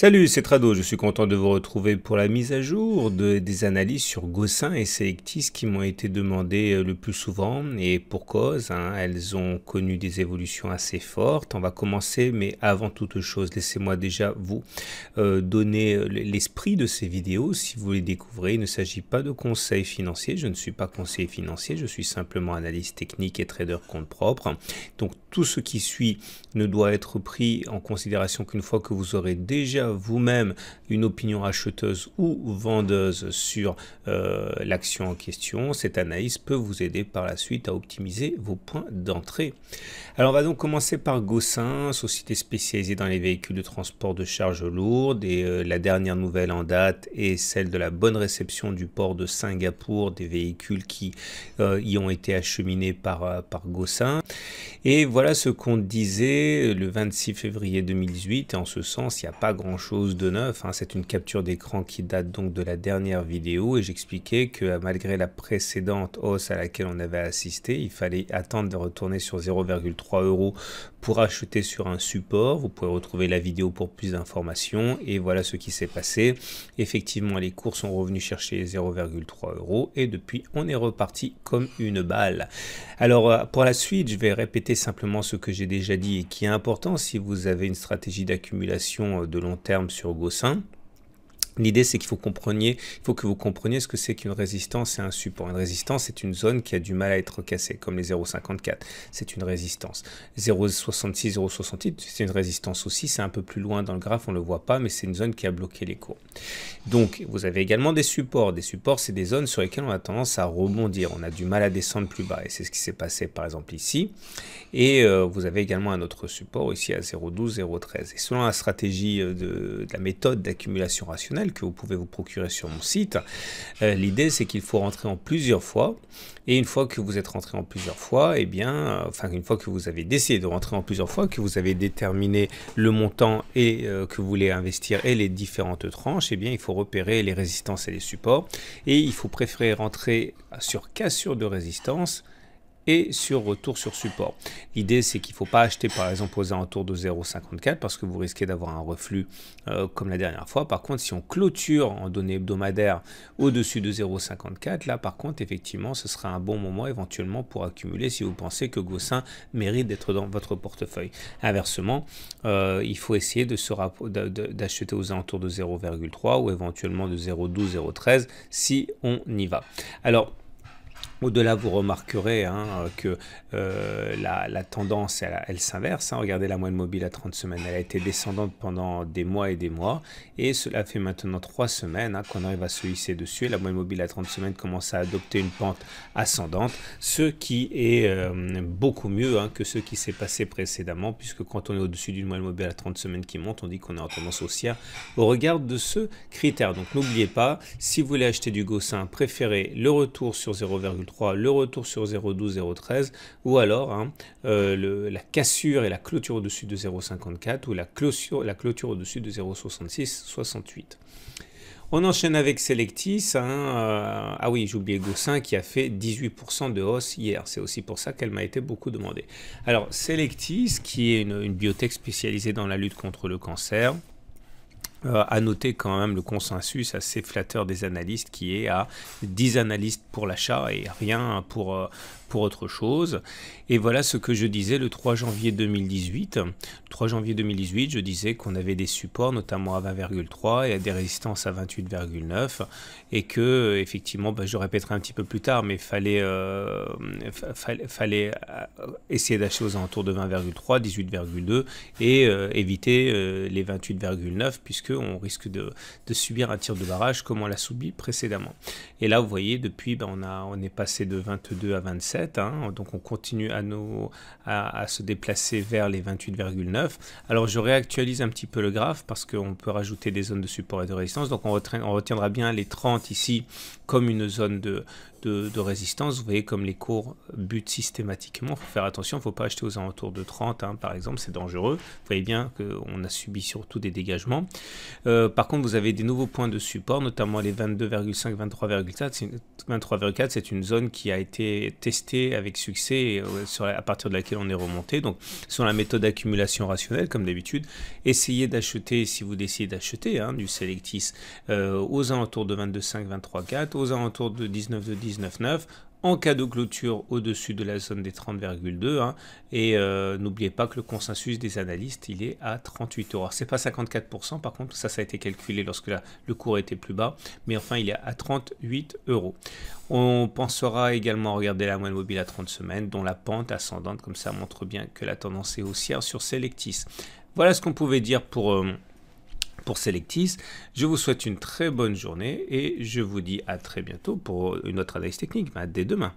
Salut, c'est Trado, je suis content de vous retrouver pour la mise à jour des analyses sur Gossin et Selectis qui m'ont été demandées le plus souvent et pour cause, elles ont connu des évolutions assez fortes. On va commencer, mais avant toute chose, laissez-moi déjà vous donner l'esprit de ces vidéos. Si vous les découvrez, il ne s'agit pas de conseils financiers, je ne suis pas conseiller financier, je suis simplement analyste technique et trader compte propre. Donc tout ce qui suit ne doit être pris en considération qu'une fois que vous aurez déjà vous-même une opinion acheteuse ou vendeuse sur l'action en question. Cette analyse peut vous aider par la suite à optimiser vos points d'entrée. Alors on va donc commencer par Gossin, société spécialisée dans les véhicules de transport de charges lourdes, et la dernière nouvelle en date est celle de la bonne réception du port de Singapour des véhicules qui y ont été acheminés par Gossin. Et voilà ce qu'on disait le 26 février 2018, et en ce sens il n'y a pas grand chose de neuf, c'est une capture d'écran qui date donc de la dernière vidéo, et j'expliquais que malgré la précédente hausse à laquelle on avait assisté, il fallait attendre de retourner sur 0,3 € pour acheter sur un support. Vous pouvez retrouver la vidéo pour plus d'informations, et voilà ce qui s'est passé. Effectivement, les cours sont revenus chercher les 0,3 € et depuis on est reparti comme une balle. Alors pour la suite, je vais répéter simplement ce que j'ai déjà dit et qui est important si vous avez une stratégie d'accumulation de long terme sur Gossin. L'idée, c'est qu'il faut que vous compreniez ce que c'est qu'une résistance et un support. Une résistance, c'est une zone qui a du mal à être cassée, comme les 0,54. C'est une résistance. 0,66, 0,68, c'est une résistance aussi. C'est un peu plus loin dans le graphe, on ne le voit pas, mais c'est une zone qui a bloqué les cours. Donc, vous avez également des supports. Des supports, c'est des zones sur lesquelles on a tendance à rebondir. On a du mal à descendre plus bas. Et c'est ce qui s'est passé, par exemple, ici. Et vous avez également un autre support ici à 0,12, 0,13. Et selon la stratégie de la méthode d'accumulation rationnelle, que vous pouvez vous procurer sur mon site, l'idée c'est qu'il faut rentrer en plusieurs fois, et une fois que vous êtes rentré en plusieurs fois, une fois que vous avez décidé de rentrer en plusieurs fois, que vous avez déterminé le montant et que vous voulez investir et les différentes tranches, il faut repérer les résistances et les supports, et il faut préférer rentrer sur cassure de résistance et sur retour sur support. L'idée, c'est qu'il ne faut pas acheter par exemple aux alentours de 0,54 parce que vous risquez d'avoir un reflux comme la dernière fois. Par contre, si on clôture en données hebdomadaires au-dessus de 0,54, là par contre, effectivement, ce sera un bon moment éventuellement pour accumuler si vous pensez que Gossin mérite d'être dans votre portefeuille. Inversement, il faut essayer d'acheter aux alentours de 0,3 ou éventuellement de 0,12, 0,13 si on y va. Alors, au-delà, vous remarquerez que la tendance, elle s'inverse. Regardez la moyenne mobile à 30 semaines. Elle a été descendante pendant des mois et des mois. Et cela fait maintenant 3 semaines qu'on arrive à se hisser dessus. Et la moyenne mobile à 30 semaines commence à adopter une pente ascendante. Ce qui est beaucoup mieux que ce qui s'est passé précédemment. Puisque quand on est au-dessus d'une moyenne mobile à 30 semaines qui monte, on dit qu'on est en tendance haussière au regard de ce critère. Donc n'oubliez pas, si vous voulez acheter du Gossin, préférez le retour sur 0,3, le retour sur 0,12, 0,13, ou alors la cassure et la clôture au-dessus de 0,54 ou la clôture au-dessus de 0,66, 68. On enchaîne avec Selectis. Ah oui, j'ai oublié Gossin qui a fait 18% de hausse hier. C'est aussi pour ça qu'elle m'a été beaucoup demandée. Alors, Selectis, qui est une biotech spécialisée dans la lutte contre le cancer, à noter quand même le consensus assez flatteur des analystes qui est à 10 analystes pour l'achat et rien pour autre chose. Et voilà ce que je disais le 3 janvier 2018. Le 3 janvier 2018, je disais qu'on avait des supports notamment à 20,3 et à des résistances à 28,9 et que effectivement, je répéterai un petit peu plus tard, mais fallait essayer d'acheter aux alentours de 20,3, 18,2 et éviter les 28,9 puisqu'on risque de subir un tir de barrage comme on l'a subi précédemment. Et là, vous voyez, depuis, on est passé de 22 à 27. Donc on continue à se déplacer vers les 28,9. Alors je réactualise un petit peu le graphe parce qu'on peut rajouter des zones de support et de résistance. Donc on retiendra bien les 30 ici comme une zone de résistance. Vous voyez comme les cours butent systématiquement. Il faut faire attention, il ne faut pas acheter aux alentours de 30, hein, par exemple, c'est dangereux. Vous voyez bien qu'on a subi surtout des dégagements. Par contre, vous avez des nouveaux points de support, notamment les 22,5, 23,4. 23,4, c'est une zone qui a été testée avec succès à partir de laquelle on est remonté. Donc, sur la méthode d'accumulation rationnelle, comme d'habitude, essayez d'acheter, si vous décidez d'acheter du Selectis, aux alentours de 22,5, 23,4, aux alentours de 19,9. En cas de clôture au-dessus de la zone des 30,2, hein, et n'oubliez pas que le consensus des analystes, il est à 38 euros. C'est pas 54%, par contre, ça a été calculé lorsque le cours était plus bas, mais enfin, il est à 38 euros. On pensera également à regarder la moyenne mobile à 30 semaines, dont la pente ascendante, comme ça, montre bien que la tendance est haussière sur Selectis. Voilà ce qu'on pouvait dire pour Selectis. Je vous souhaite une très bonne journée et je vous dis à très bientôt pour une autre analyse technique. Dès demain.